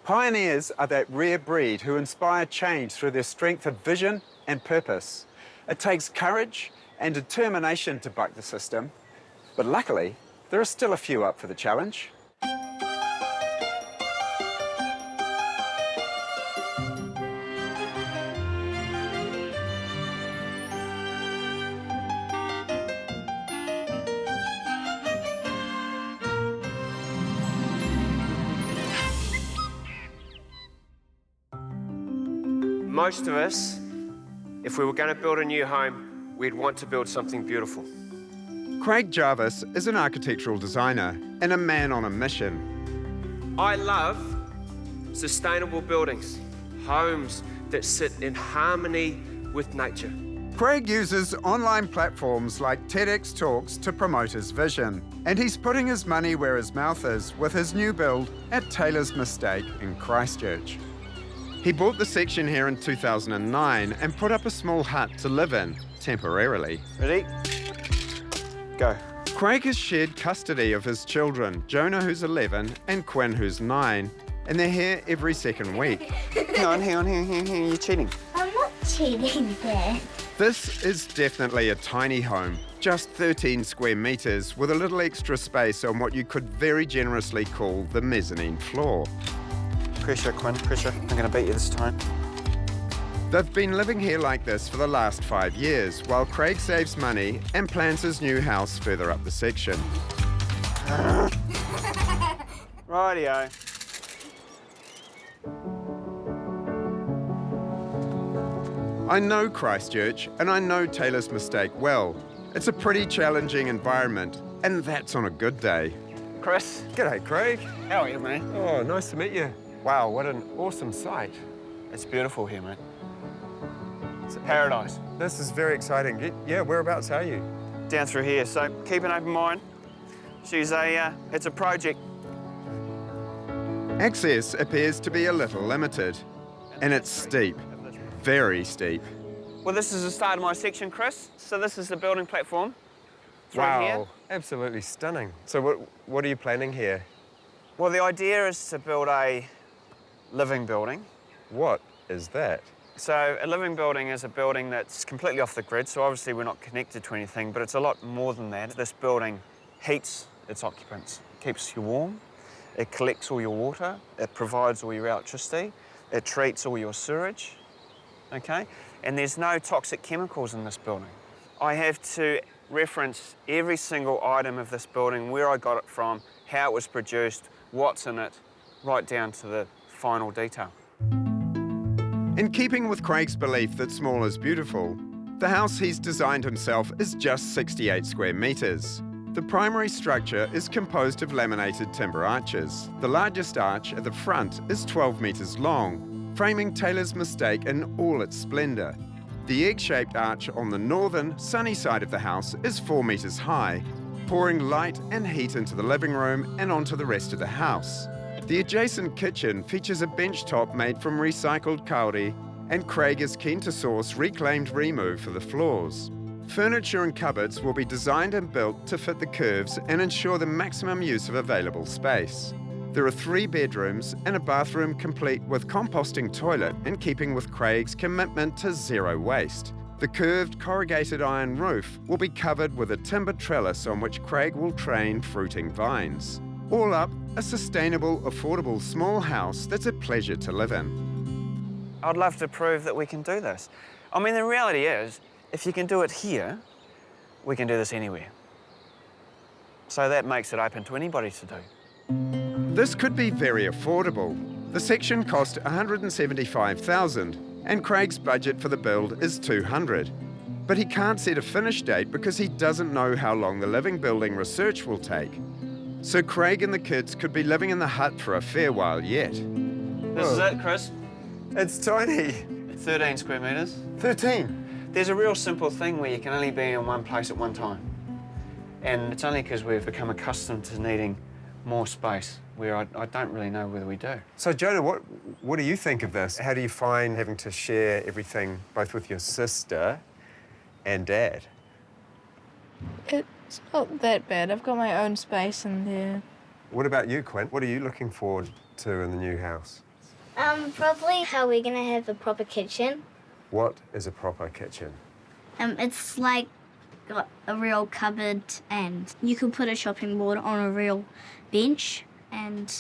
Pioneers are that rare breed who inspire change through their strength of vision and purpose. It takes courage and determination to buck the system, but luckily, there are still a few up for the challenge. Most of us, if we were going to build a new home, we'd want to build something beautiful. Craig Jarvis is an architectural designer and a man on a mission. I love sustainable buildings, homes that sit in harmony with nature. Craig uses online platforms like TEDx Talks to promote his vision, and he's putting his money where his mouth is with his new build at Taylor's Mistake in Christchurch. He bought the section here in 2009 and put up a small hut to live in, temporarily. Ready? Go. Craig has shared custody of his children, Jonah, who's 11, and Quinn, who's 9, and they're here every second week. Hang on, you're cheating. I'm not cheating there. This is definitely a tiny home, just 13 square metres with a little extra space on what you could very generously call the mezzanine floor. Pressure, Quinn, pressure. I'm going to beat you this time. They've been living here like this for the last 5 years, while Craig saves money and plans his new house further up the section. Rightio. I know Christchurch, and I know Taylor's Mistake well. It's a pretty challenging environment, and that's on a good day. Chris. G'day, Craig. How are you, mate? Oh, nice to meet you. Wow, what an awesome sight. It's beautiful here, mate. It's a paradise. This is very exciting. Yeah, whereabouts are you? Down through here, so keep an open mind. It's a project. Access appears to be a little limited, and it's steep, very steep. Well, this is the start of my section, Chris. So this is the building platform. Through here. Absolutely stunning. So what are you planning here? Well, the idea is to build a living building. What is that? So a living building is a building that's completely off the grid, so obviously we're not connected to anything, but it's a lot more than that. This building heats its occupants, keeps you warm, it collects all your water, it provides all your electricity, it treats all your sewage, okay? And there's no toxic chemicals in this building. I have to reference every single item of this building, where I got it from, how it was produced, what's in it, right down to the final detail. In keeping with Craig's belief that small is beautiful, the house he's designed himself is just 68 square metres. The primary structure is composed of laminated timber arches. The largest arch at the front is 12 metres long, framing Taylor's Mistake in all its splendour. The egg-shaped arch on the northern, sunny side of the house is 4 metres high, pouring light and heat into the living room and onto the rest of the house. The adjacent kitchen features a bench top made from recycled kauri, and Craig is keen to source reclaimed rimu for the floors. Furniture and cupboards will be designed and built to fit the curves and ensure the maximum use of available space. There are 3 bedrooms and a bathroom complete with composting toilet in keeping with Craig's commitment to zero waste. The curved corrugated iron roof will be covered with a timber trellis on which Craig will train fruiting vines. All up, a sustainable, affordable small house that's a pleasure to live in. I'd love to prove that we can do this. I mean, the reality is, if you can do it here, we can do this anywhere. So that makes it open to anybody to do. This could be very affordable. The section cost $175,000, and Craig's budget for the build is $200. But he can't set a finish date because he doesn't know how long the living building research will take. So Craig and the kids could be living in the hut for a fair while yet. This is it, Chris. It's tiny. 13 square metres. 13. There's a real simple thing where you can only be in one place at one time. And it's only because we've become accustomed to needing more space, where I don't really know whether we do. So Jonah, what do you think of this? How do you find having to share everything both with your sister and Dad? It's not that bad. I've got my own space in there. What about you, Quinn? What are you looking forward to in the new house? Probably how we're gonna have a proper kitchen. What is a proper kitchen? It's like got a real cupboard, and you could put a chopping board on a real bench, and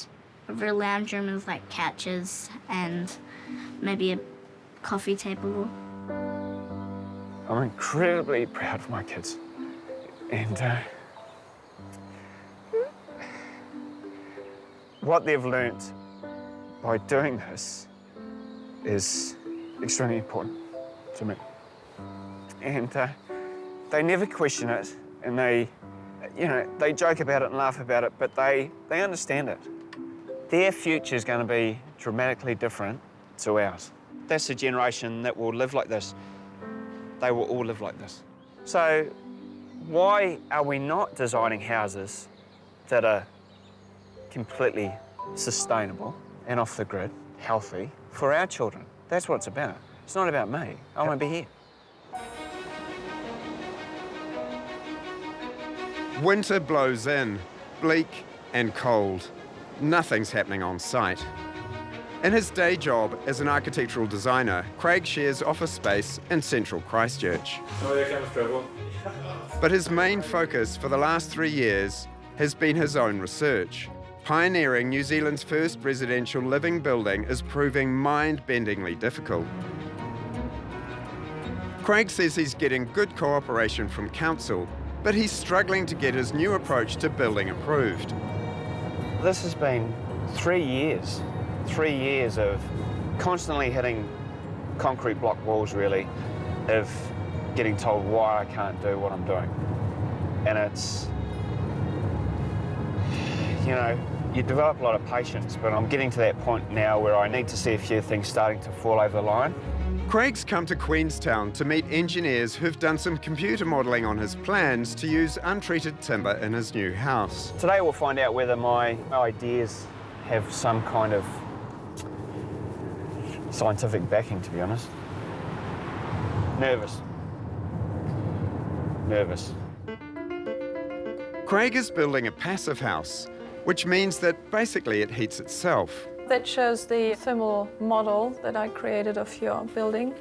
a real lounge room with like couches and maybe a coffee table. I'm incredibly proud of my kids. And what they've learnt by doing this is extremely important to me. And they never question it, and they joke about it and laugh about it, but they understand it. Their future is going to be dramatically different to ours. That's a generation that will live like this. They will all live like this. So why are we not designing houses that are completely sustainable and off the grid, healthy, for our children? That's what it's about. It's not about me. I want to be here. Winter blows in, bleak and cold. Nothing's happening on site. In his day job as an architectural designer, Craig shares office space in central Christchurch. Oh, there comes trouble. But his main focus for the last 3 years has been his own research. Pioneering New Zealand's first residential living building is proving mind-bendingly difficult. Craig says he's getting good cooperation from council, but he's struggling to get his new approach to building approved. This has been 3 years. 3 years of constantly hitting concrete block walls, really, of getting told why I can't do what I'm doing. And it's, you develop a lot of patience, but I'm getting to that point now where I need to see a few things starting to fall over the line. Craig's come to Queenstown to meet engineers who've done some computer modelling on his plans to use untreated timber in his new house. Today we'll find out whether my ideas have some kind of scientific backing, to be honest. Nervous. Craig is building a passive house, which means that basically it heats itself. That shows the thermal model that I created of your building.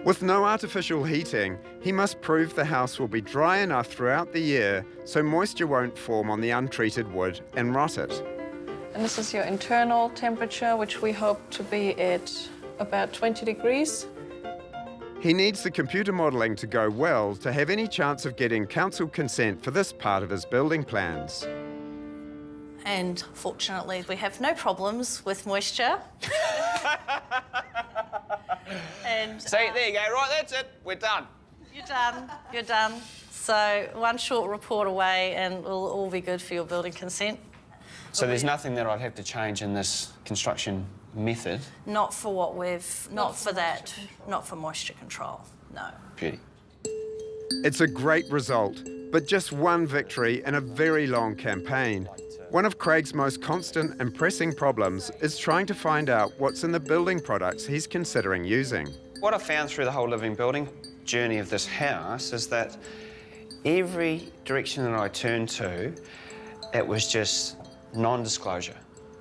With no artificial heating, he must prove the house will be dry enough throughout the year so moisture won't form on the untreated wood and rot it. And this is your internal temperature, which we hope to be at about 20 degrees. He needs the computer modelling to go well to have any chance of getting council consent for this part of his building plans. And fortunately, we have no problems with moisture. And See, there you go, right, that's it, we're done. you're done. So one short report away and we'll all be good for your building consent. So there's nothing that I'd have to change in this construction method? Not for what not for moisture control, no. Beauty. It's a great result, but just one victory in a very long campaign. One of Craig's most constant and pressing problems is trying to find out what's in the building products he's considering using. What I found through the whole living building journey of this house is that every direction that I turned to, it was just non-disclosure.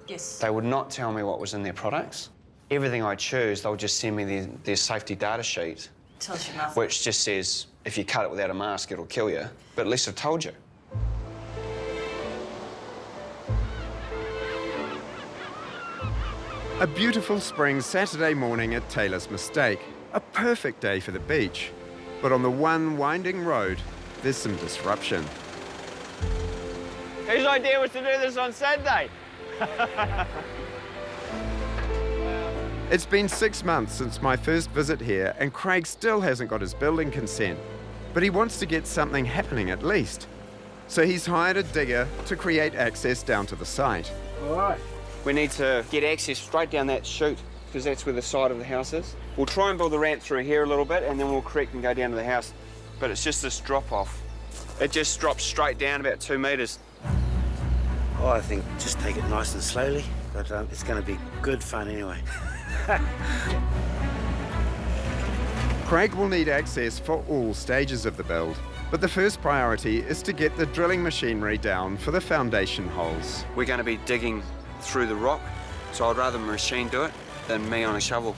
Yes. They would not tell me what was in their products. Everything I choose, they'll just send me their safety data sheet. Tells you nothing. Which just says, if you cut it without a mask, it'll kill you. But at least I've told you. A beautiful spring Saturday morning at Taylor's Mistake. A perfect day for the beach. But on the one winding road, there's some disruption. Whose idea was to do this on Saturday? It's been 6 months since my first visit here, and Craig still hasn't got his building consent. But he wants to get something happening at least. So he's hired a digger to create access down to the site. All right. We need to get access straight down that chute, because that's where the side of the house is. We'll try and build the ramp through here a little bit, and then we'll correct and go down to the house. But it's just this drop-off. It just drops straight down about 2 metres. Oh, I think just take it nice and slowly, but it's going to be good fun anyway. Craig will need access for all stages of the build, but the first priority is to get the drilling machinery down for the foundation holes. We're going to be digging through the rock, so I'd rather the machine do it. than me on a shovel.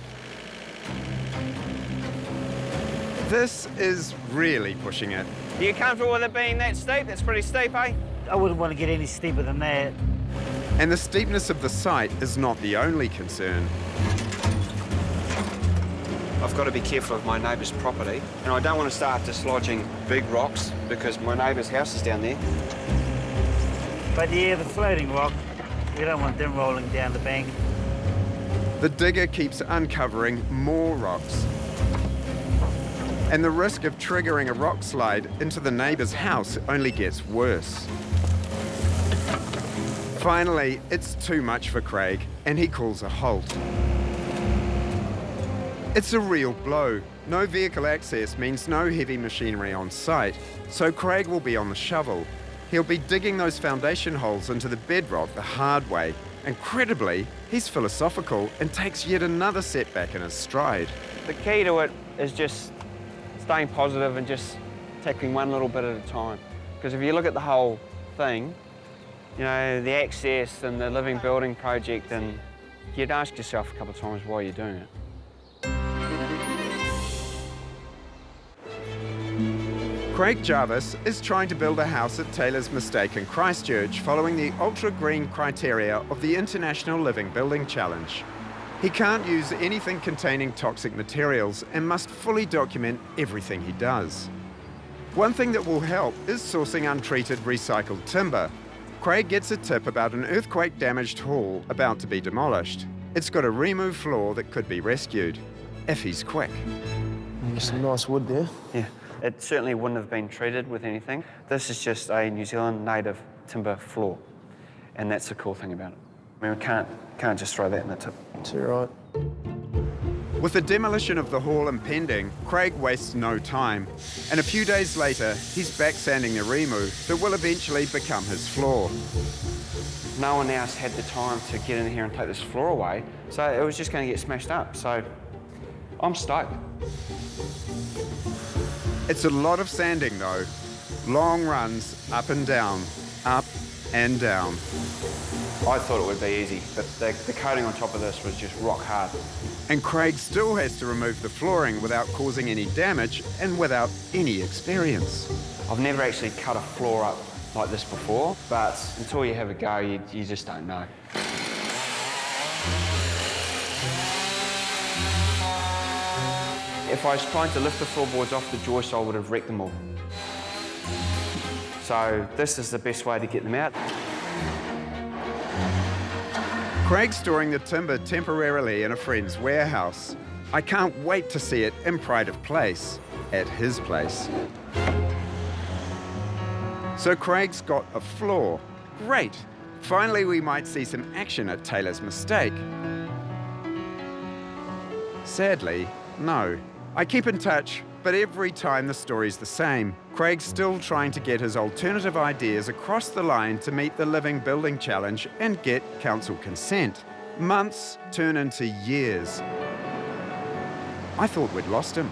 This is really pushing it. Are you comfortable with it being that steep? That's pretty steep, eh? I wouldn't want to get any steeper than that. And the steepness of the site is not the only concern. I've got to be careful of my neighbour's property, and I don't want to start dislodging big rocks because my neighbour's house is down there. But yeah, the floating rock, we don't want them rolling down the bank. The digger keeps uncovering more rocks. And the risk of triggering a rock slide into the neighbour's house only gets worse. Finally, it's too much for Craig, and he calls a halt. It's a real blow. No vehicle access means no heavy machinery on site, so Craig will be on the shovel. He'll be digging those foundation holes into the bedrock the hard way. Incredibly, he's philosophical and takes yet another setback in his stride. The key to it is just staying positive and just tackling one little bit at a time. Because if you look at the whole thing, you know, the access and the living building project, and you'd ask yourself a couple of times why you're doing it. Craig Jarvis is trying to build a house at Taylor's Mistake in Christchurch following the ultra-green criteria of the International Living Building Challenge. He can't use anything containing toxic materials and must fully document everything he does. One thing that will help is sourcing untreated recycled timber. Craig gets a tip about an earthquake-damaged hall about to be demolished. It's got a remove floor that could be rescued, if he's quick. There's some nice wood there. Yeah, it certainly wouldn't have been treated with anything. This is just a New Zealand native timber floor, and that's the cool thing about it. I mean, we can't just throw that in the tip. It's all right. With the demolition of the hall impending, Craig wastes no time, and a few days later, he's back sanding the remove that will eventually become his floor. No one else had the time to get in here and take this floor away, so it was just going to get smashed up. So I'm stoked. It's a lot of sanding though. Long runs up and down, up and down. I thought it would be easy, but the coating on top of this was just rock hard. And Craig still has to remove the flooring without causing any damage and without any experience. I've never actually cut a floor up like this before, but until you have a go, you just don't know. If I was trying to lift the floorboards off the joist, I would have wrecked them all. So this is the best way to get them out. Craig's storing the timber temporarily in a friend's warehouse. I can't wait to see it in pride of place, at his place. So Craig's got a floor. Great. Finally, we might see some action at Taylor's Mistake. Sadly, no. I keep in touch, but every time the story's the same. Craig's still trying to get his alternative ideas across the line to meet the Living Building Challenge and get council consent. Months turn into years. I thought we'd lost him.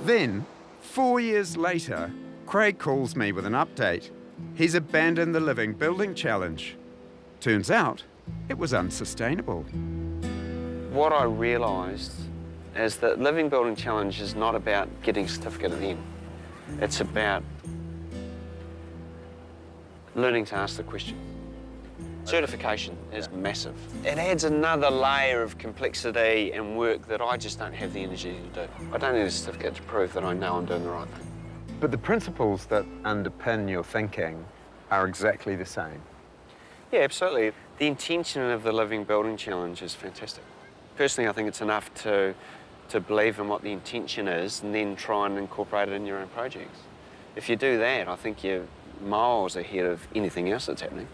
Then, 4 years later, Craig calls me with an update. He's abandoned the Living Building Challenge. Turns out, it was unsustainable. What I realised is that Living Building Challenge is not about getting a certificate at the end. It's about learning to ask the question. Certification is massive. It adds another layer of complexity and work that I just don't have the energy to do. I don't need a certificate to prove that I know I'm doing the right thing. But the principles that underpin your thinking are exactly the same. Yeah, absolutely. The intention of the Living Building Challenge is fantastic. Personally, I think it's enough to believe in what the intention is and then try and incorporate it in your own projects. If you do that, I think you're miles ahead of anything else that's happening.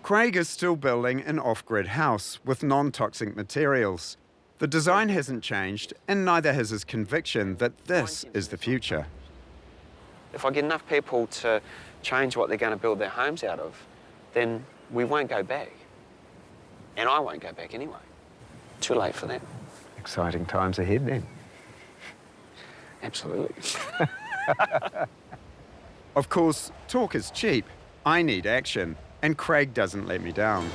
Craig is still building an off-grid house with non-toxic materials. The design hasn't changed, and neither has his conviction that this is the future. If I get enough people to change what they're going to build their homes out of, then we won't go back. And I won't go back anyway. Too late for that. Exciting times ahead then. Absolutely. Of course, talk is cheap. I need action, and Craig doesn't let me down.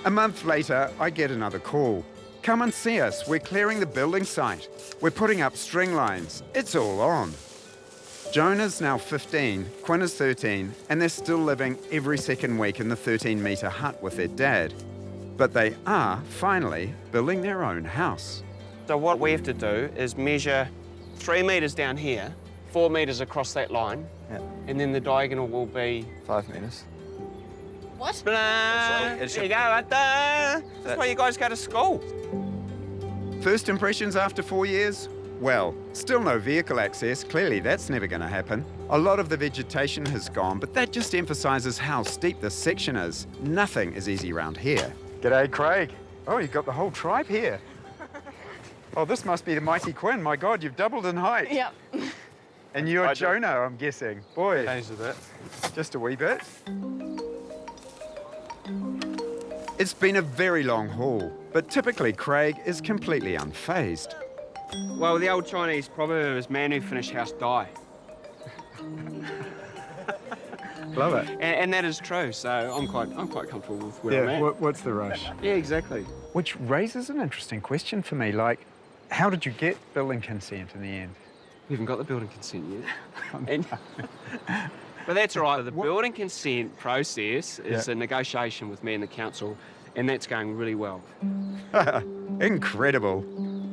A month later, I get another call. Come and see us. We're clearing the building site. We're putting up string lines. It's all on. Jonah's now 15, Quinn is 13, and they're still living every second week in the 13-metre hut with their dad. But they are, finally, building their own house. So what we have to do is measure 3 metres down here, 4 metres across that line, and then the diagonal will be 5 metres. What? There you go, right there. That's why you guys go to school. First impressions after 4 years? Well, still no vehicle access. Clearly, that's never going to happen. A lot of the vegetation has gone, but that just emphasises how steep this section is. Nothing is easy around here. G'day, Craig. Oh, you've got the whole tribe here. Oh, this must be the mighty Quinn. My God, you've doubled in height. Yep. And you're Jonah, I'm guessing. Boy. Changed a bit. Just a wee bit. It's been a very long haul, but typically Craig is completely unfazed. Well, the old Chinese proverb is man who finished house die. Love it. And that is true, so I'm quite comfortable with where I'm at. What's the rush? Yeah, exactly. Which raises an interesting question for me, like, how did you get building consent in the end? We haven't got the building consent yet. But that's all right. The building consent process is a negotiation with me and the council, and that's going really well. Incredible.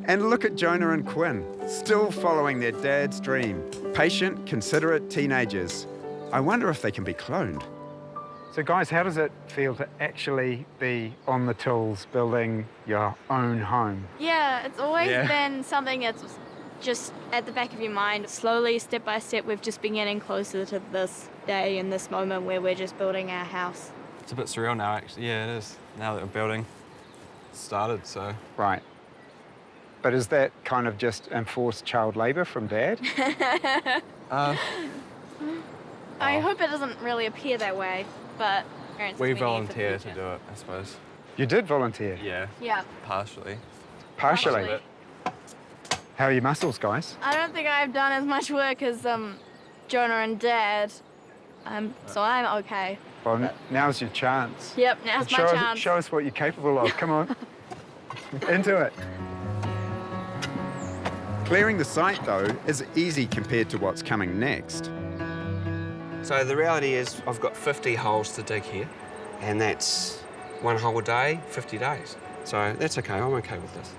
And look at Jonah and Quinn, still following their dad's dream. Patient, considerate teenagers. I wonder if they can be cloned. So guys, how does it feel to actually be on the tools building your own home? Yeah, it's always been something that's just at the back of your mind. Slowly, step by step, we've just been getting closer to this day and this moment where we're just building our house. It's a bit surreal now, actually. Yeah, it is. Now that we're building, it's started, so. Right. But is that kind of just enforced child labour from Dad? I hope it doesn't really appear that way, but parents We do need for the volunteer to future. do it, I suppose. You did volunteer? Yeah. Yeah. Partially. Partially? How are your muscles, guys? I don't think I've done as much work as Jonah and Dad, so I'm okay. Well, now's your chance. Yep, now's my chance. Show us what you're capable of. Come on. Into it. Clearing the site, though, is easy compared to what's coming next. So the reality is I've got 50 holes to dig here, and that's 1 hole a day, 50 days. So that's okay, I'm okay with this.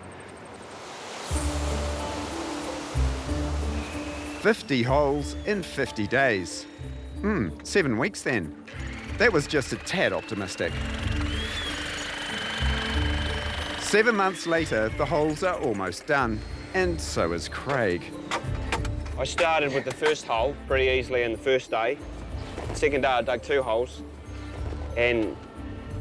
50 holes in 50 days. 7 weeks then. That was just a tad optimistic. 7 months later, the holes are almost done, and so is Craig. I started with the first hole pretty easily in the first day. Second day I dug 2 holes and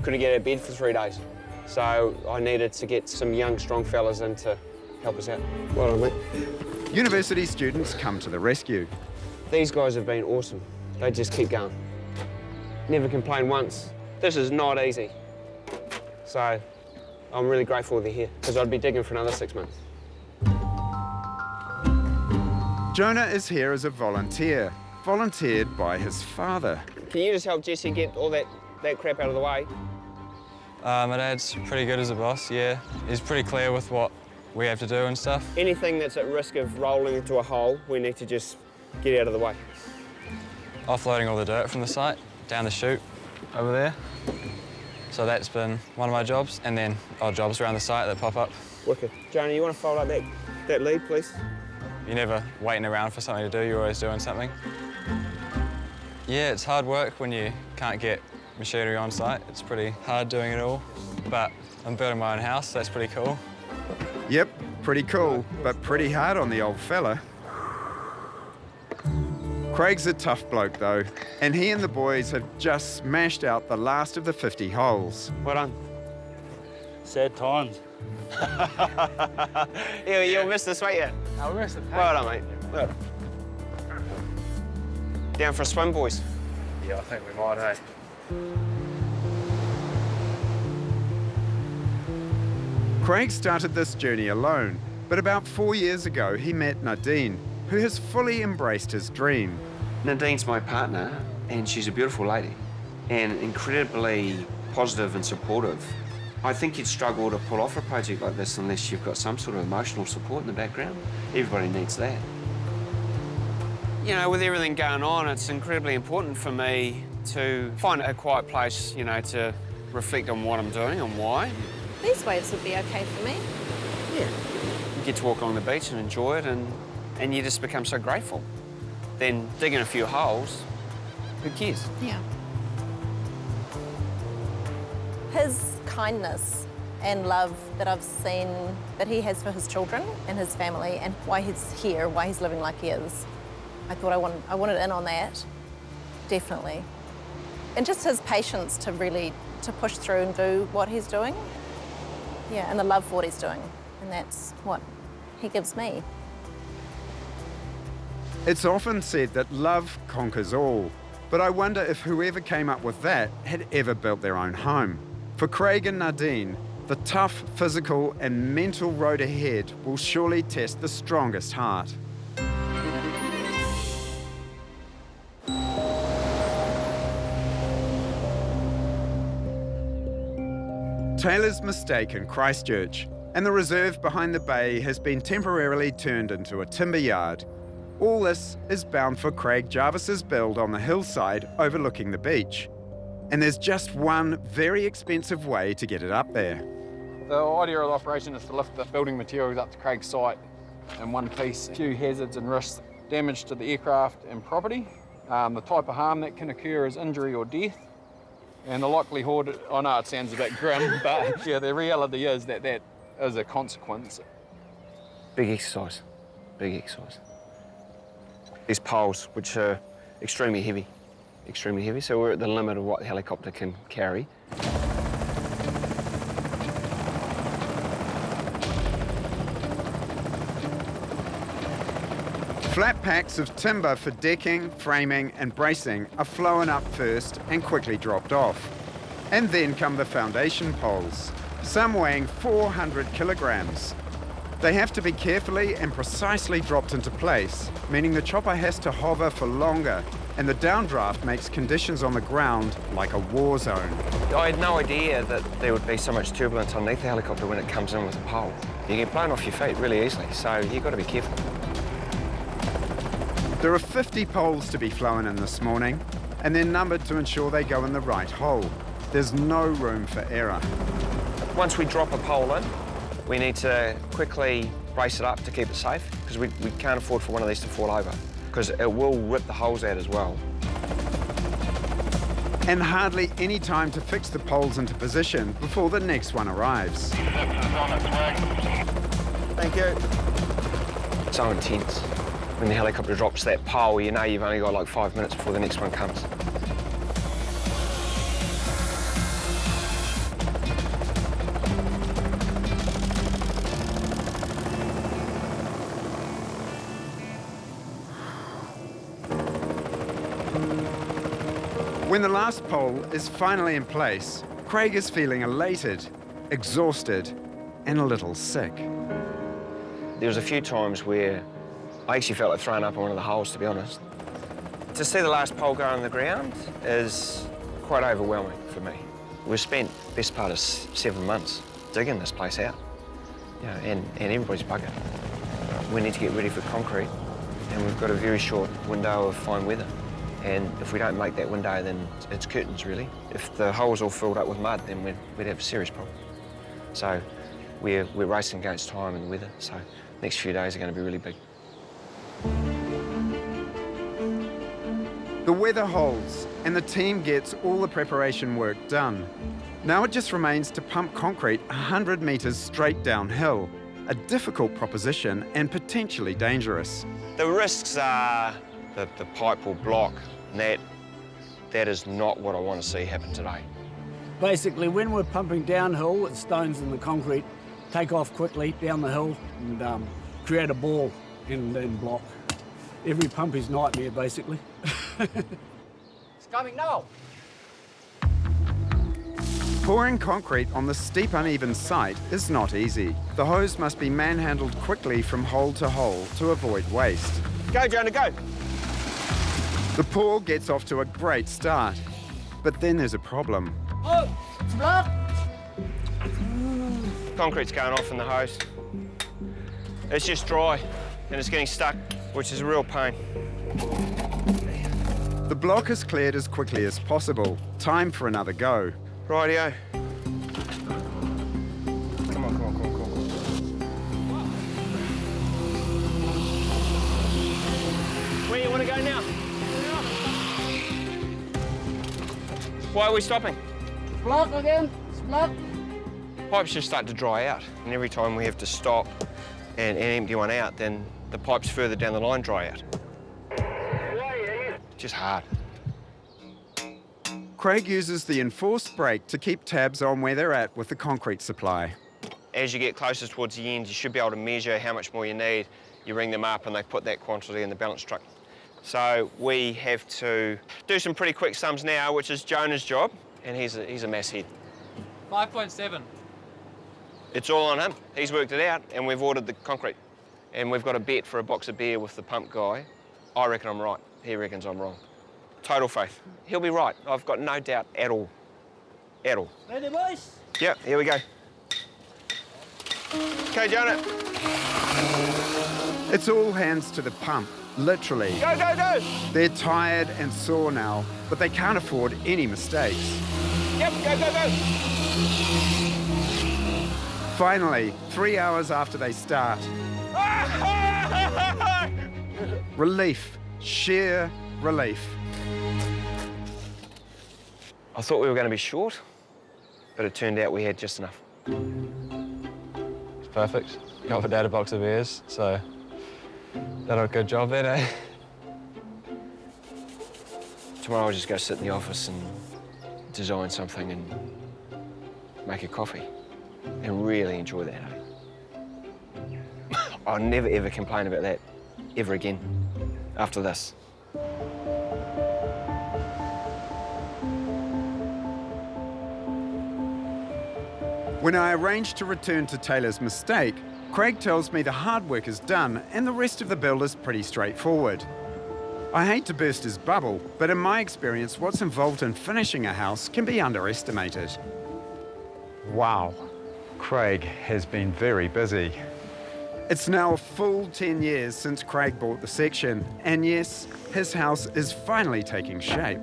couldn't get out of bed for 3 days. So I needed to get some young, strong fellas in to help us out. Well done, mate. University students come to the rescue. These guys have been awesome. They just keep going. Never complain once. This is not easy. So I'm really grateful they're here, because I'd be digging for another 6 months. Jonah is here as a volunteer, volunteered by his father. Can you just help Jesse get all that crap out of the way? My dad's pretty good as a boss, yeah. He's pretty clear with what we have to do and stuff. Anything that's at risk of rolling into a hole, we need to just get out of the way. Offloading all the dirt from the site, down the chute over there. So that's been one of my jobs, and then odd jobs around the site that pop up. Wicked. Jonah, you want to fold up that lead, please? You're never waiting around for something to do, you're always doing something. Yeah, it's hard work when you can't get machinery on site. It's pretty hard doing it all, but I'm building my own house, so that's pretty cool. Yep, pretty cool, but pretty hard on the old fella. Craig's a tough bloke, though, and he and the boys have just smashed out the last of the 50 holes. Well done. Sad times. You'll miss this, won't you? I'll miss it. Well done, mate. Well. Down for a swim, boys. Yeah, I think we might, hey. Craig started this journey alone, But about 4 years ago, he met Nadine, who has fully embraced his dream. Nadine's my partner, and she's a beautiful lady and incredibly positive and supportive. I think you'd struggle to pull off a project like this unless you've got some sort of emotional support in the background. Everybody needs that. You know, with everything going on, it's incredibly important for me to find a quiet place, you know, to reflect on what I'm doing and why. These waves would be okay for me. Yeah. You get to walk along the beach and enjoy it, and you just become so grateful. Then digging a few holes, who cares? Yeah. His kindness and love that I've seen that he has for his children and his family and why he's here, why he's living like he is. I thought I wanted in on that, definitely. And just his patience to really push through and do what he's doing. Yeah, and the love for what he's doing. And that's what he gives me. It's often said that love conquers all, but I wonder if whoever came up with that had ever built their own home. For Craig and Nadine, the tough physical and mental road ahead will surely test the strongest heart. Taylor's mistake in Christchurch, and the reserve behind the bay has been temporarily turned into a timber yard. All this is bound for Craig Jarvis's build on the hillside overlooking the beach. And there's just one very expensive way to get it up there. The idea of the operation is to lift the building materials up to Craig's site in one piece. A few hazards and risks, damage to the aircraft and property. The type of harm that can occur is injury or death. And the likelihood, I know it sounds a bit grim, but yeah, the reality is that that is a consequence. Big exercise, big exercise. These poles, which are extremely heavy, so we're at the limit of what the helicopter can carry. Flat packs of timber for decking, framing and bracing are flown up first and quickly dropped off. And then come the foundation poles, some weighing 400 kilograms. They have to be carefully and precisely dropped into place, meaning the chopper has to hover for longer, and the downdraft makes conditions on the ground like a war zone. I had no idea that there would be so much turbulence underneath the helicopter when it comes in with a pole. You get blown off your feet really easily, so you've got to be careful. There are 50 poles to be flown in this morning, and they're numbered to ensure they go in the right hole. There's no room for error. Once we drop a pole in, we need to quickly brace it up to keep it safe, because we can't afford for one of these to fall over, because it will rip the holes out as well. And hardly any time to fix the poles into position before the next one arrives. Thank you. So intense. When the helicopter drops that pole, you know you've only got like 5 minutes before the next one comes. When the last pole is finally in place, Craig is feeling elated, exhausted, and a little sick. There was a few times where I actually felt like throwing up on one of the holes, to be honest. To see the last pole go on the ground is quite overwhelming for me. We've spent the best part of 7 months digging this place out, you know, and everybody's buggered. We need to get ready for concrete, and we've got a very short window of fine weather. And if we don't make that window, then it's curtains, really. If the hole's all filled up with mud, then we'd have a serious problem. So we're racing against time and weather, so the next few days are going to be really big. The weather holds, and the team gets all the preparation work done. Now it just remains to pump concrete 100 metres straight downhill, a difficult proposition and potentially dangerous. The risks are that the pipe will block, and that is not what I want to see happen today. Basically, when we're pumping downhill with stones in the concrete, take off quickly down the hill and create a ball and then block. Every pump is nightmare, basically. It's coming now. Pouring concrete on the steep, uneven site is not easy. The hose must be manhandled quickly from hole to hole to avoid waste. Go, Jonah, go. The pour gets off to a great start, but then there's a problem. Oh, it's blocked. Concrete's going off in the hose. It's just dry and it's getting stuck, which is a real pain. The block is cleared as quickly as possible. Time for another go. Rightio. Come on. Where you want to go now? Why are we stopping? Block again. It's blocked. Pipes just start to dry out, and every time we have to stop and empty one out, then the pipes further down the line dry out. Just hard. Craig uses the enforced brake to keep tabs on where they're at with the concrete supply. As you get closer towards the end, you should be able to measure how much more you need. You ring them up and they put that quantity in the balance truck. So we have to do some pretty quick sums now, which is Jonah's job, and he's a mass head. 5.7. It's all on him. He's worked it out, and we've ordered the concrete. And we've got a bet for a box of beer with the pump guy. I reckon I'm right. He reckons I'm wrong. Total faith. He'll be right. I've got no doubt at all. At all. Ready, boys? Yep, here we go. Okay, Jonah. It's all hands to the pump, literally. Go, go, go! They're tired and sore now, but they can't afford any mistakes. Yep, go, go, go! Finally, 3 hours after they start. Relief, sheer relief. I thought we were going to be short, but it turned out we had just enough. It's perfect. Got for Dad a box of beers, so done a good job there, eh? Tomorrow I'll just go sit in the office and design something and make a coffee and really enjoy that, eh? I'll never, ever complain about that ever again after this. When I arrange to return to Taylor's mistake, Craig tells me the hard work is done and the rest of the build is pretty straightforward. I hate to burst his bubble, but in my experience, what's involved in finishing a house can be underestimated. Wow, Craig has been very busy. It's now a full 10 years since Craig bought the section, and yes, his house is finally taking shape.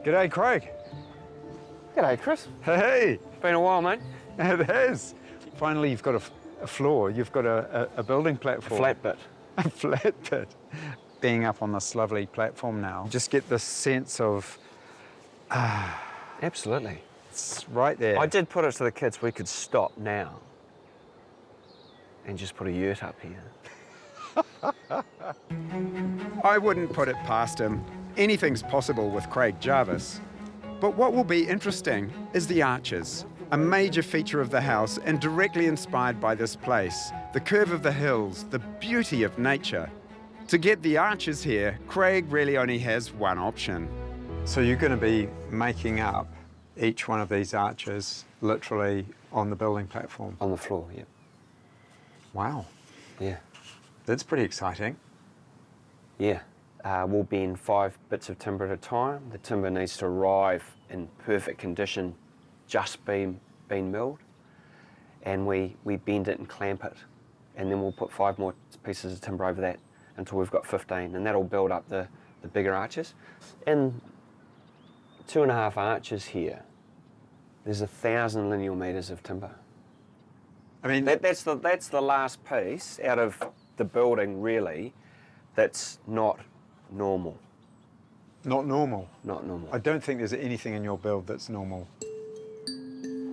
G'day, Craig. G'day, Chris. Hey. Been a while, mate. It has. Finally, you've got a floor. You've got a building platform. A flat bit. A flat bit. Being up on this lovely platform now, just get this sense of... Absolutely. It's right there. I did put it to the kids, we could stop now and just put a yurt up here. I wouldn't put it past him. Anything's possible with Craig Jarvis. But what will be interesting is the arches, a major feature of the house and directly inspired by this place, the curve of the hills, the beauty of nature. To get the arches here, Craig really only has one option. So you're going to be making up each one of these arches literally on the building platform? On the floor, yeah. Wow. Yeah. That's pretty exciting. Yeah. We'll bend 5 bits of timber at a time. The timber needs to arrive in perfect condition, just been milled. And we bend it and clamp it. And then we'll put 5 more pieces of timber over that until we've got 15. And that'll build up the bigger arches. In 2.5 arches here, there's 1,000 lineal metres of timber. I mean, that's the last piece out of the building, really, that's not normal. Not normal? Not normal. I don't think there's anything in your build that's normal.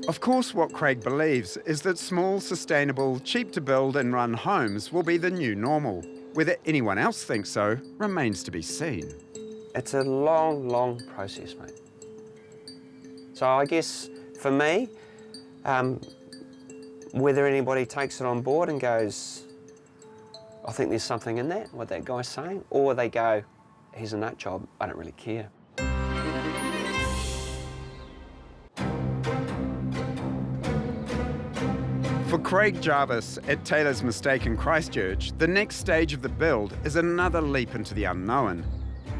Of course, what Craig believes is that small, sustainable, cheap to build and run homes will be the new normal. Whether anyone else thinks so remains to be seen. It's a long, long process, mate. So I guess for me, whether anybody takes it on board and goes, I think there's something in that, what that guy's saying, or they go, he's a nut job, I don't really care. Craig Jarvis at Taylor's Mistake in Christchurch, the next stage of the build is another leap into the unknown.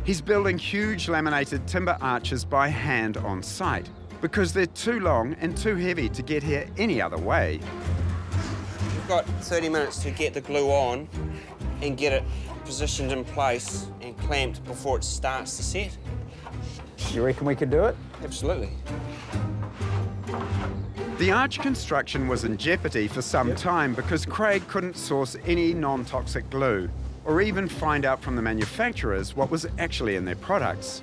He's building huge laminated timber arches by hand on site because they're too long and too heavy to get here any other way. We've got 30 minutes to get the glue on and get it positioned in place and clamped before it starts to set. You reckon we could do it? Absolutely. The arch construction was in jeopardy for some time because Craig couldn't source any non-toxic glue or even find out from the manufacturers what was actually in their products.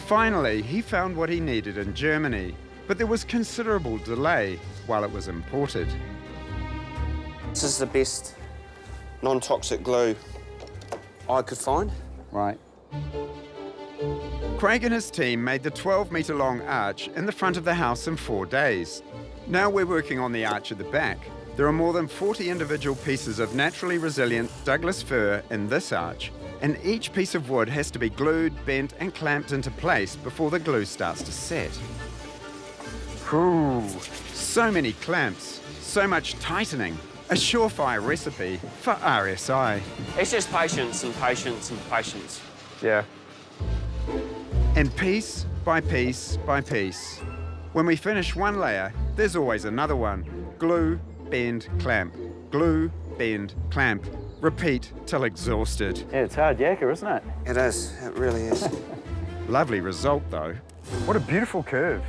Finally, he found what he needed in Germany, but there was considerable delay while it was imported. This is the best non-toxic glue I could find. Right. Craig and his team made the 12-metre-long arch in the front of the house in 4 days. Now we're working on the arch at the back. There are more than 40 individual pieces of naturally resilient Douglas fir in this arch, and each piece of wood has to be glued, bent and clamped into place before the glue starts to set. Ooh, so many clamps, so much tightening, a surefire recipe for RSI. It's just patience and patience and patience. Yeah. And piece by piece by piece. When we finish one layer, there's always another one. Glue, bend, clamp. Glue, bend, clamp. Repeat till exhausted. Yeah, it's hard yakka, isn't it? It is, it really is. Lovely result, though. What a beautiful curve.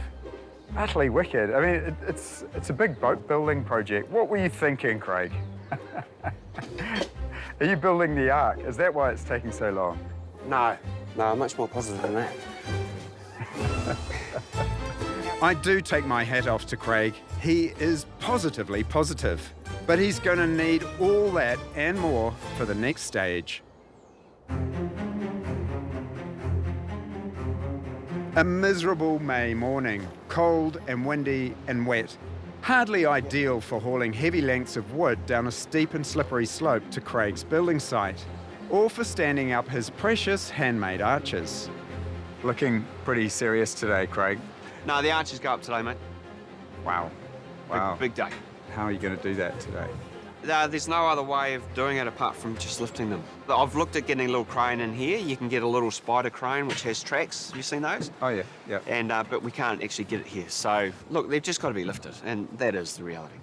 Utterly wicked. I mean, it's a big boat building project. What were you thinking, Craig? Are you building the ark? Is that why it's taking so long? No, I'm much more positive than that. I do take my hat off to Craig. He is positively positive, but he's going to need all that and more for the next stage. A miserable May morning, cold and windy and wet. Hardly ideal for hauling heavy lengths of wood down a steep and slippery slope to Craig's building site, or for standing up his precious handmade arches. Looking pretty serious today, Craig. No, the arches go up today, mate. Wow. Wow. Big day. How are you going to do that today? There's no other way of doing it apart from just lifting them. I've looked at getting a little crane in here. You can get a little spider crane which has tracks. Have you seen those? Oh, yeah, yeah. And but we can't actually get it here. So, look, they've just got to be lifted, and that is the reality.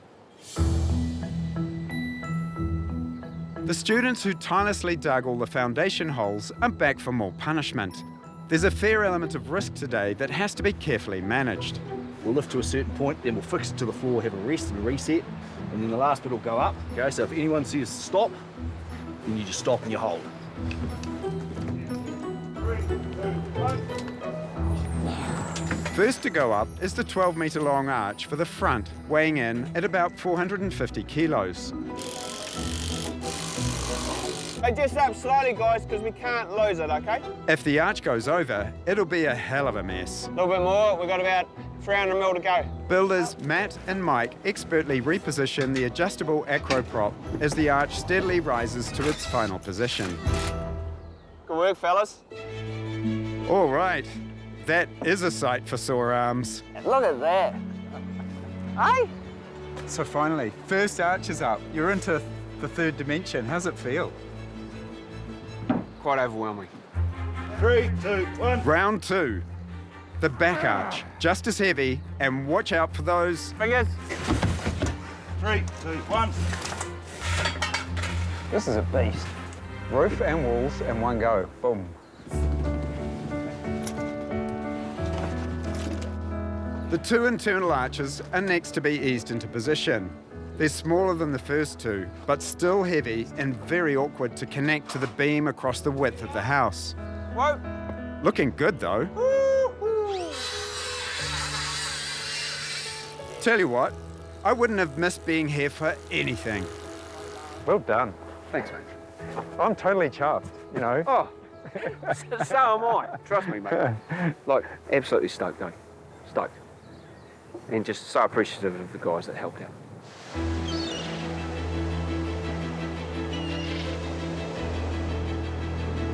The students who tirelessly dug all the foundation holes are back for more punishment. There's a fair element of risk today that has to be carefully managed. We'll lift to a certain point, then we'll fix it to the floor, have a rest and a reset, and then the last bit will go up. Okay, so if anyone says stop, then you just stop and you hold. 3, 2, 1. First to go up is the 12-metre-long arch for the front, weighing in at about 450 kilos. Hey, just up slowly, guys, because we can't lose it, okay? If the arch goes over, it'll be a hell of a mess. A little bit more. We've got about 300 mil to go. Builders Matt and Mike expertly reposition the adjustable acro prop as the arch steadily rises to its final position. Good work, fellas. All right, that is a sight for sore arms. Look at that. Hey? So finally, first arch is up. You're into the third dimension. How's it feel? Quite overwhelming. 3, 2, 1. Round 2. The back arch, just as heavy, and watch out for those... Fingers. 3, 2, 1. This is a beast. Roof and walls in one go. Boom. The 2 internal arches are next to be eased into position. They're smaller than the first 2, but still heavy and very awkward to connect to the beam across the width of the house. Whoa. Looking good, though. Tell you what, I wouldn't have missed being here for anything. Well done. Thanks, mate. I'm totally chuffed, you know. Oh, so am I. Trust me, mate. Like, absolutely stoked, though. Stoked. And just so appreciative of the guys that helped out.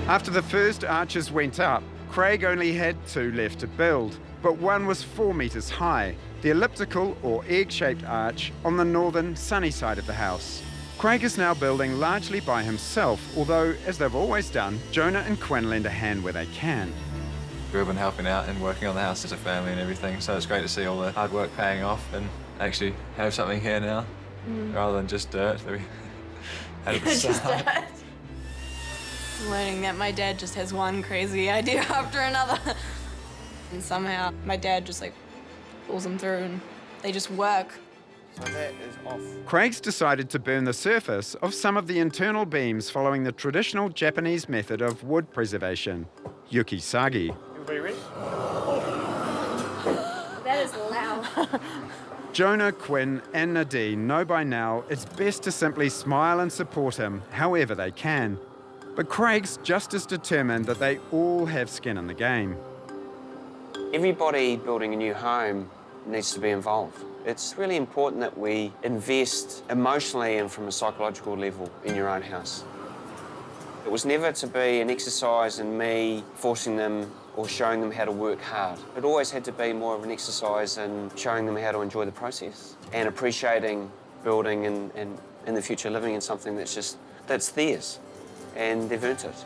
After the first arches went up, Craig only had 2 left to build, but one was 4 metres high, the elliptical or egg-shaped arch on the northern sunny side of the house. Craig is now building largely by himself, although, as they've always done, Jonah and Quinn lend a hand where they can. We've been helping out and working on the house as a family and everything, so it's great to see all the hard work paying off and actually have something here now, rather than just dirt that we had at the start. Learning that my dad just has one crazy idea after another. And somehow my dad just like pulls them through and they just work. So that is off. Craig's decided to burn the surface of some of the internal beams following the traditional Japanese method of wood preservation, yukisagi. Everybody ready? That is loud. Jonah, Quinn and Nadine know by now it's best to simply smile and support him however they can. But Craig's just as determined that they all have skin in the game. Everybody building a new home needs to be involved. It's really important that we invest emotionally and from a psychological level in your own house. It was never to be an exercise in me forcing them or showing them how to work hard. It always had to be more of an exercise in showing them how to enjoy the process and appreciating building and in the future living in something that's theirs and they've earned it.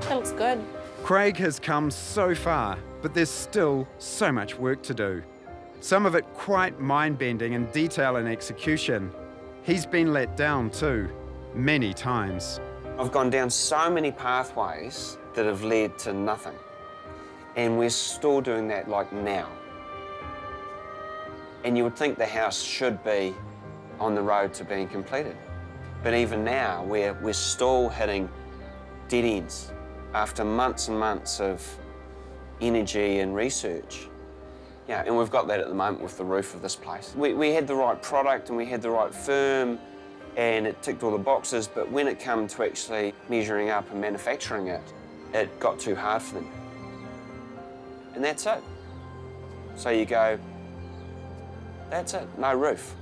That looks good. Craig has come so far, but there's still so much work to do. Some of it quite mind-bending in detail and execution. He's been let down too, many times. I've gone down so many pathways that have led to nothing. And we're still doing that like now. And you would think the house should be on the road to being completed. But even now, we're still hitting dead ends after months and months of energy and research. Yeah, and we've got that at the moment with the roof of this place. We had the right product and we had the right firm and it ticked all the boxes, but when it came to actually measuring up and manufacturing it, it got too hard for them. And that's it. So you go, that's it, no roof.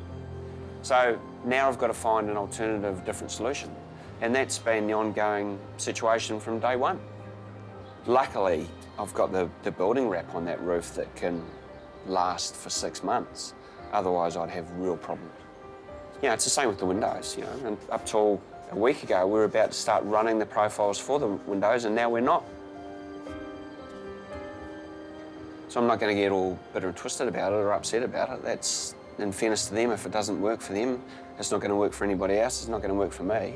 So now I've got to find an alternative, different solution. And that's been the ongoing situation from day one. Luckily, I've got the building wrap on that roof that can last for 6 months. Otherwise, I'd have real problems. Yeah, it's the same with the windows, you know. And up till a week ago, we were about to start running the profiles for the windows, and now we're not. So I'm not going to get all bitter and twisted about it or upset about it. That's, in fairness to them, if it doesn't work for them, it's not going to work for anybody else, it's not going to work for me.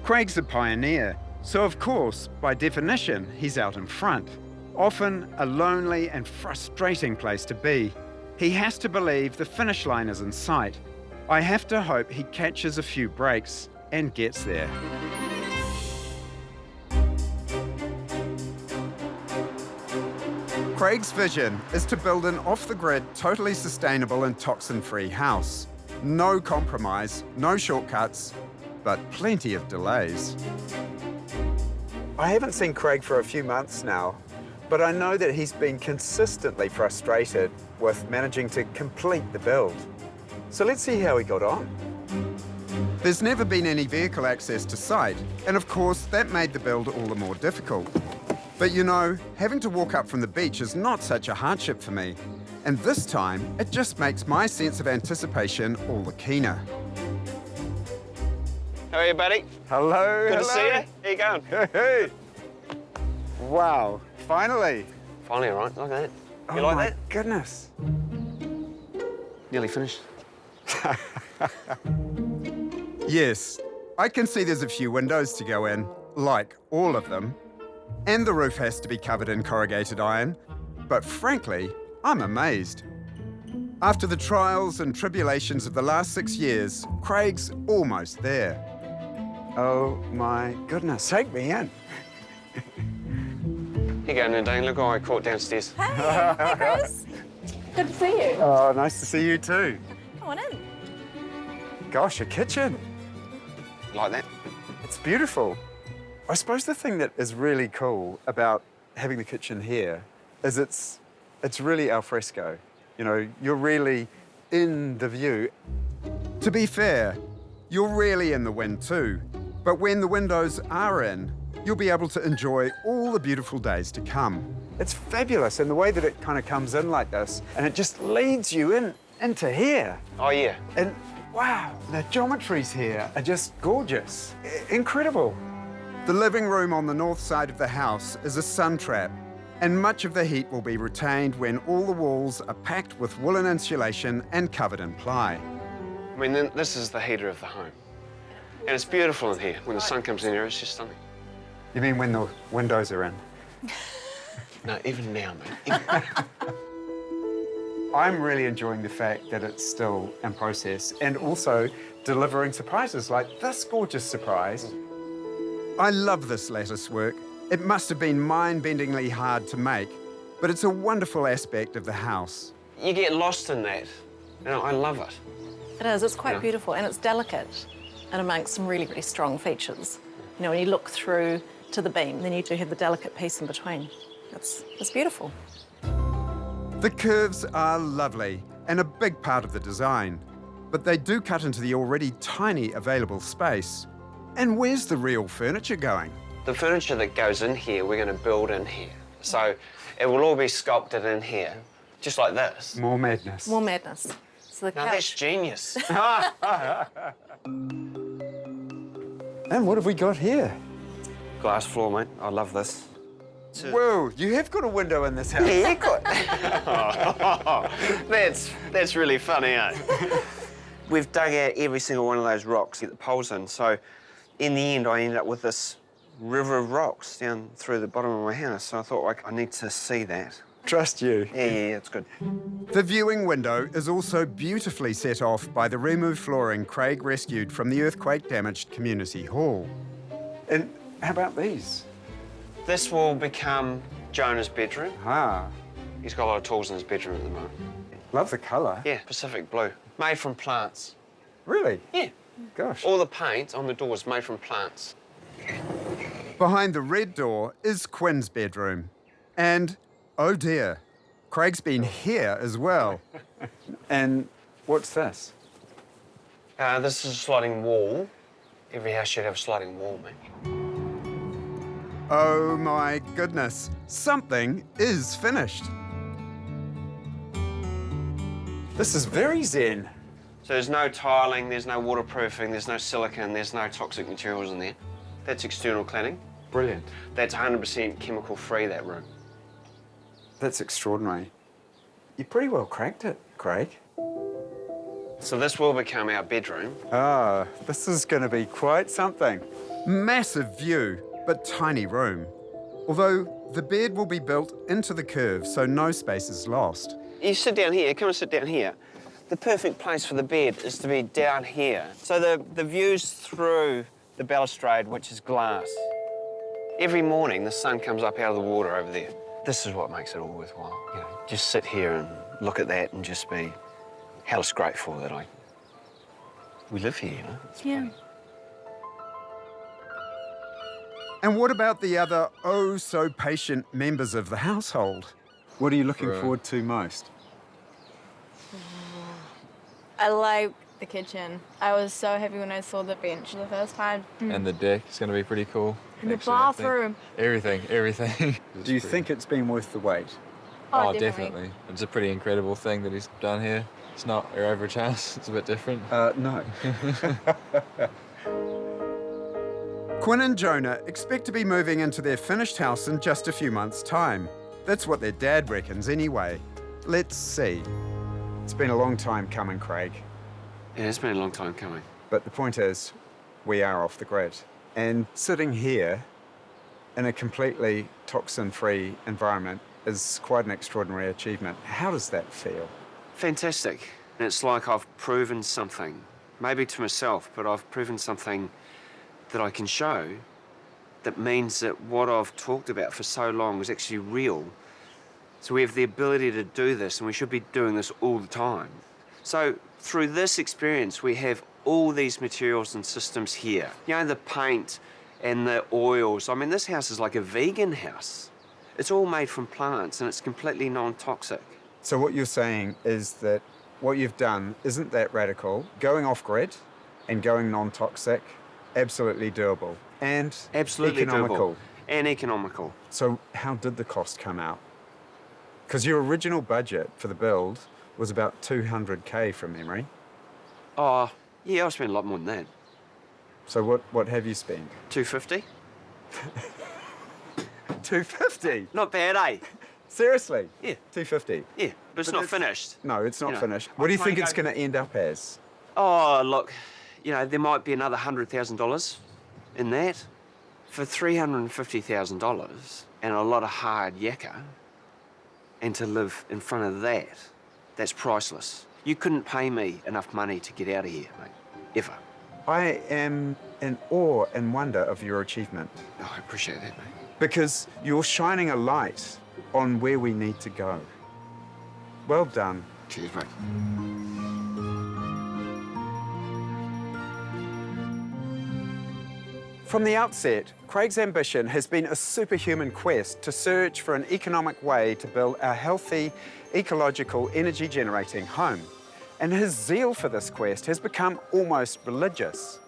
Craig's a pioneer, so of course, by definition, he's out in front. Often a lonely and frustrating place to be. He has to believe the finish line is in sight. I have to hope he catches a few breaks and gets there. Craig's vision is to build an off-the-grid, totally sustainable and toxin-free house. No compromise, no shortcuts, but plenty of delays. I haven't seen Craig for a few months now, but I know that he's been consistently frustrated with managing to complete the build. So let's see how he got on. There's never been any vehicle access to site, and of course that made the build all the more difficult. But you know, having to walk up from the beach is not such a hardship for me. And this time, it just makes my sense of anticipation all the keener. How are you, buddy? Hello, Good to see you. How you going? Hey. Wow, finally. Finally, all right. Look at that. You Oh like my that? goodness. Nearly finished. Yes, I can see there's a few windows to go in, like all of them. And the roof has to be covered in corrugated iron. But frankly, I'm amazed. After the trials and tribulations of the last 6 years, Craig's almost there. Oh my goodness, take me in. Here you go, Nadine. Look what I caught downstairs. Hey, Chris. Good to see you. Oh, nice to see you too. Come on in. Gosh, a kitchen. Like that? It's beautiful. I suppose the thing that is really cool about having the kitchen here is it's really al fresco. You know, you're really in the view. To be fair, you're really in the wind too. But when the windows are in, you'll be able to enjoy all the beautiful days to come. It's fabulous in the way that it kind of comes in like this, and it just leads you into here. Oh, yeah. And wow, the geometries here are just gorgeous. Incredible. The living room on the north side of the house is a sun trap, and much of the heat will be retained when all the walls are packed with woolen insulation and covered in ply. I mean, this is the heater of the home. And it's beautiful in here. When the sun comes in here, it's just stunning. You mean when the windows are in? No, even now, mate. I'm really enjoying the fact that it's still in process and also delivering surprises like this gorgeous surprise. I love this lattice work. It must have been mind-bendingly hard to make, but it's a wonderful aspect of the house. You get lost in that. You know, I love it. It is, it's quite beautiful and it's delicate and amongst some really, really strong features. You know, when you look through to the beam, then you do have the delicate piece in between. It's beautiful. The curves are lovely and a big part of the design, but they do cut into the already tiny available space. And where's the real furniture going? The furniture that goes in here, we're going to build in here. So it will all be sculpted in here, just like this. More madness. More madness. So the Now that's genius. And what have we got here? Glass floor, mate. I love this. Whoa, you have got a window in this house. Yeah, that's really funny, eh? We've dug out every single one of those rocks to get the poles in. So in the end, I ended up with this river of rocks down through the bottom of my house. So I thought, like, I need to see that. Trust you. Yeah, it's good. The viewing window is also beautifully set off by the removed flooring Craig rescued from the earthquake-damaged community hall. And how about these? This will become Jonah's bedroom. Ah. He's got a lot of tools in his bedroom at the moment. Love the colour. Yeah, Pacific blue. Made from plants. Really? Yeah. Gosh. All the paint on the door is made from plants. Behind the red door is Quinn's bedroom. And, oh dear, Craig's been here as well. And what's this? This is a sliding wall. Every house should have a sliding wall, mate. Oh my goodness, something is finished. This is very zen. So there's no tiling, there's no waterproofing, there's no silicone, there's no toxic materials in there. That's external cladding. Brilliant. That's 100% chemical-free, that room. That's extraordinary. You pretty well cracked it, Craig. So this will become our bedroom. Ah, this is going to be quite something. Massive view, but tiny room. Although the bed will be built into the curve, so no space is lost. You sit down here, come and sit down here. The perfect place for the bed is to be down here. So the view's through the balustrade, which is glass. Every morning, the sun comes up out of the water over there. This is what makes it all worthwhile. You know, just sit here and look at that and just be hellish grateful that we live here, you know? Yeah. And what about the other oh-so-patient members of the household? What are you looking forward to most? I like the kitchen. I was so happy when I saw the bench the first time. And the deck is going to be pretty cool. And the actually, I think. bathroom. Everything. Do you think it's been worth the wait? Oh, definitely. It's a pretty incredible thing that he's done here. It's not your average house. It's a bit different. No. Quinn and Jonah expect to be moving into their finished house in just a few months' time. That's what their dad reckons anyway. Let's see. It's been a long time coming, Craig. Yeah, it's been a long time coming. But the point is, we are off the grid. And sitting here in a completely toxin-free environment is quite an extraordinary achievement. How does that feel? Fantastic. It's like I've proven something, maybe to myself, but I've proven something that I can show that means that what I've talked about for so long is actually real. So we have the ability to do this, and we should be doing this all the time. So through this experience, we have all these materials and systems here. You know, the paint and the oils. I mean, this house is like a vegan house. It's all made from plants, and it's completely non-toxic. So what you're saying is that what you've done isn't that radical. Going off-grid and going non-toxic absolutely doable and Absolutely economical. doable and economical. So how did the cost come out? Because your original budget for the build was about 200K from memory. Oh, yeah, I've spent a lot more than that. So what have you spent? 250. 250? Not bad, eh? Seriously? Yeah. 250? Yeah, but it's not finished. No, it's not You know, finished. I'm What do you trying think to it's go- going to end up as? Oh, look, you know, there might be another $100,000 in that. For $350,000 and a lot of hard yakka, and to live in front of that, that's priceless. You couldn't pay me enough money to get out of here, mate, ever. I am in awe and wonder of your achievement. Oh, I appreciate that, mate. Because you're shining a light on where we need to go. Well done. Cheers, mate. From the outset, Craig's ambition has been a superhuman quest to search for an economic way to build a healthy, ecological, energy-generating home. And his zeal for this quest has become almost religious.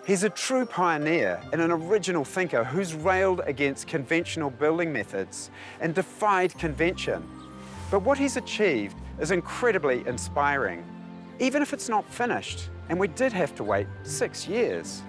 He's a true pioneer and an original thinker who's railed against conventional building methods and defied convention. But what he's achieved is incredibly inspiring, even if it's not finished, and we did have to wait 6 years.